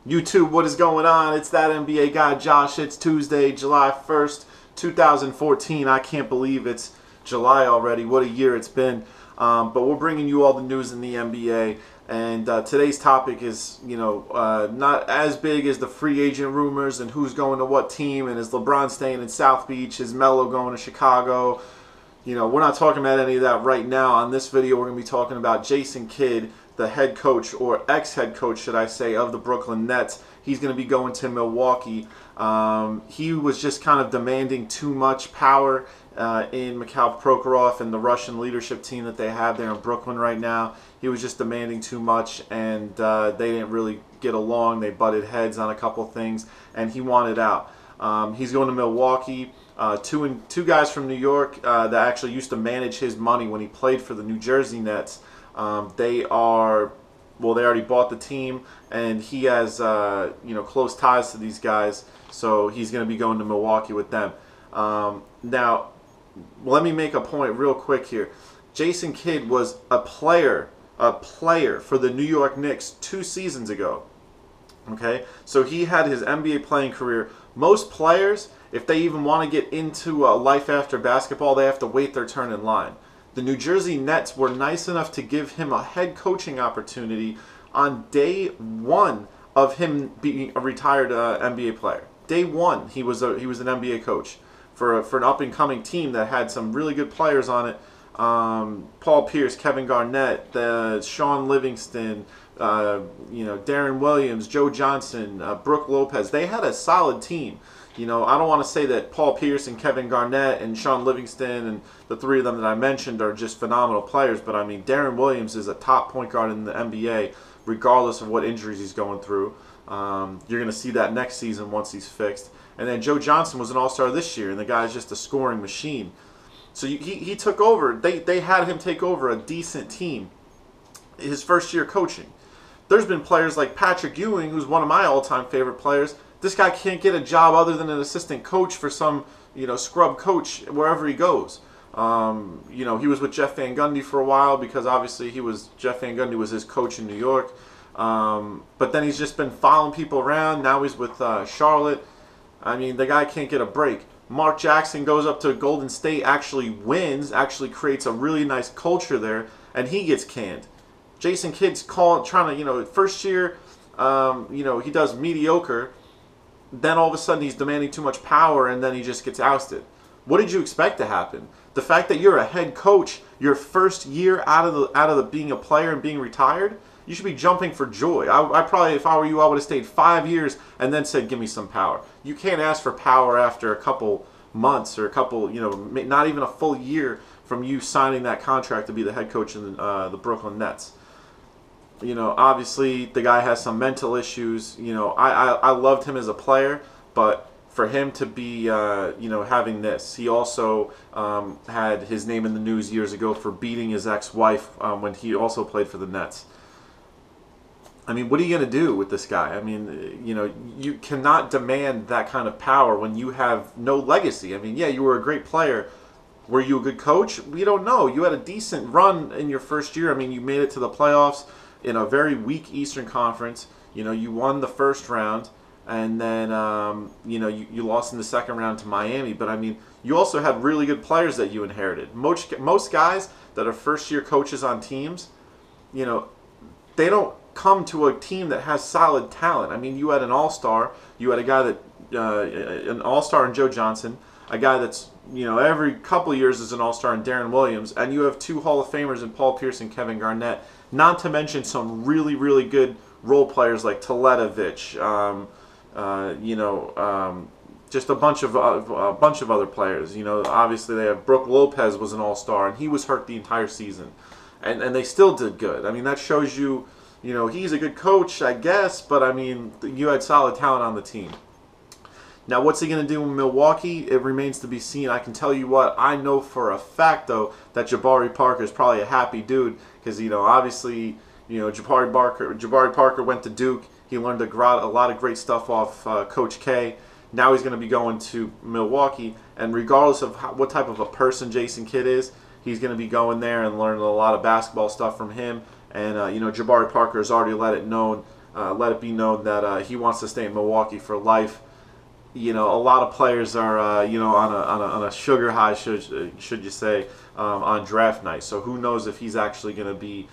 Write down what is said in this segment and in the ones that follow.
YouTube, what is going on? It's that NBA guy, Josh. It's Tuesday, July 1st, 2014. I can't believe it's July already. What a year it's been. But we're bringing you all the news in the NBA. And today's topic is, not as big as the free agent rumors and who's going to what team and is LeBron staying in South Beach, is Melo going to Chicago. We're not talking about any of that right now. On this video, we're going to be talking about Jason Kidd, the head coach, or ex-head coach, should I say, of the Brooklyn Nets. He's going to be going to Milwaukee. He was just kind of demanding too much power in Mikhail Prokhorov and the Russian leadership team that they have there in Brooklyn right now. He was just demanding too much, and they didn't really get along. They butted heads on a couple things, and he wanted out. He's going to Milwaukee. Two guys from New York that actually used to manage his money when he played for the New Jersey Nets. They already bought the team, and he has close ties to these guys, so he's going to be going to Milwaukee with them. Now, let me make a point real quick here. Jason Kidd was a player for the New York Knicks 2 seasons ago. Okay, so he had his NBA playing career. Most players, if they even want to get into a life after basketball, they have to wait their turn in line. The New Jersey Nets were nice enough to give him a head coaching opportunity on day one of him being a retired NBA player. Day one, he was an NBA coach for an up and coming team that had some really good players on it. Paul Pierce, Kevin Garnett, Sean Livingston, Darren Williams, Joe Johnson, Brooke Lopez. They had a solid team. I don't want to say that Paul Pierce and Kevin Garnett and Sean Livingston and the three of them that I mentioned are just phenomenal players, but I mean, Darren Williams is a top point guard in the NBA, regardless of what injuries he's going through. You're going to see that next season once he's fixed. And then Joe Johnson was an all-star this year, and the guy's just a scoring machine. So he took over. They had him take over a decent team his first year coaching. There's been players like Patrick Ewing, who's one of my all-time favorite players. This guy can't get a job other than an assistant coach for some, scrub coach wherever he goes. He was with Jeff Van Gundy for a while because obviously Jeff Van Gundy was his coach in New York. But then he's just been following people around. Now he's with Charlotte. I mean, the guy can't get a break. Mark Jackson goes up to Golden State, actually wins, actually creates a really nice culture there, and he gets canned. Jason Kidd's trying to, first year, he does mediocre. Then all of a sudden he's demanding too much power, and then he just gets ousted. What did you expect to happen? The fact that you're a head coach your first year out of the being a player and being retired, you should be jumping for joy. I probably, if I were you, I would have stayed 5 years and then said, give me some power. You can't ask for power after a couple months or a couple, not even a full year from you signing that contract to be the head coach in the Brooklyn Nets. Obviously the guy has some mental issues. I loved him as a player, but for him to be, having this, he also had his name in the news years ago for beating his ex-wife when he also played for the Nets. I mean, what are you going to do with this guy? I mean, you cannot demand that kind of power when you have no legacy. I mean, yeah, you were a great player. Were you a good coach? We don't know. You had a decent run in your first year. I mean, you made it to the playoffs in a very weak Eastern Conference. You won the first round, and then, you lost in the second round to Miami. But, I mean, you also had really good players that you inherited. Most guys that are first-year coaches on teams, they don't come to a team that has solid talent. I mean, you had an all-star. You had a guy an all-star in Joe Johnson, a guy that's, every couple of years is an all-star in Darren Williams, and you have 2 Hall of Famers in Paul Pierce and Kevin Garnett, not to mention some really, really good role players like Teletovic, just a bunch of other players. Obviously they have Brooke Lopez was an all-star, and he was hurt the entire season, and they still did good. I mean, that shows you, he's a good coach, I guess, but I mean, you had solid talent on the team. Now, what's he going to do in Milwaukee? It remains to be seen. I can tell you what, I know for a fact, though, that Jabari Parker is probably a happy dude because, obviously, Jabari Parker went to Duke. He learned a lot of great stuff off Coach K. Now he's going to be going to Milwaukee, and regardless of what type of a person Jason Kidd is, he's going to be going there and learning a lot of basketball stuff from him. And, Jabari Parker has already let it known let it be known that he wants to stay in Milwaukee for life. You know, a lot of players are, you know, on a sugar high, should you say, on draft night. So who knows if he's actually going to be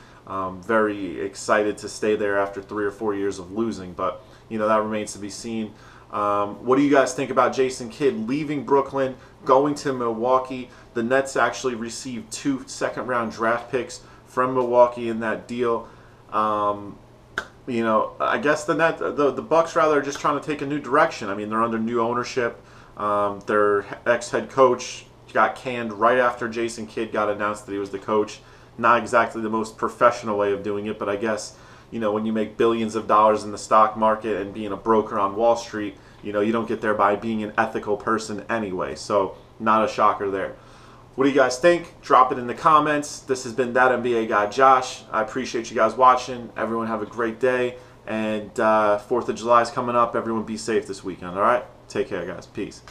very excited to stay there after 3 or 4 years of losing. But, you know, that remains to be seen. What do you guys think about Jason Kidd leaving Brooklyn, going to Milwaukee? The Nets actually received 2 second-round draft picks from Milwaukee in that deal. You know, I guess the Bucks rather are just trying to take a new direction. I mean, they're under new ownership. Their ex-head coach got canned right after Jason Kidd got announced that he was the coach. Not exactly the most professional way of doing it, but I guess, you know, when you make billions of dollars in the stock market and being a broker on Wall Street, you know, you don't get there by being an ethical person anyway. So, not a shocker there. What do you guys think? Drop it in the comments. This has been That NBA Guy Josh. I appreciate you guys watching. Everyone have a great day. And 4th of July is coming up. Everyone be safe this weekend, all right? Take care, guys. Peace.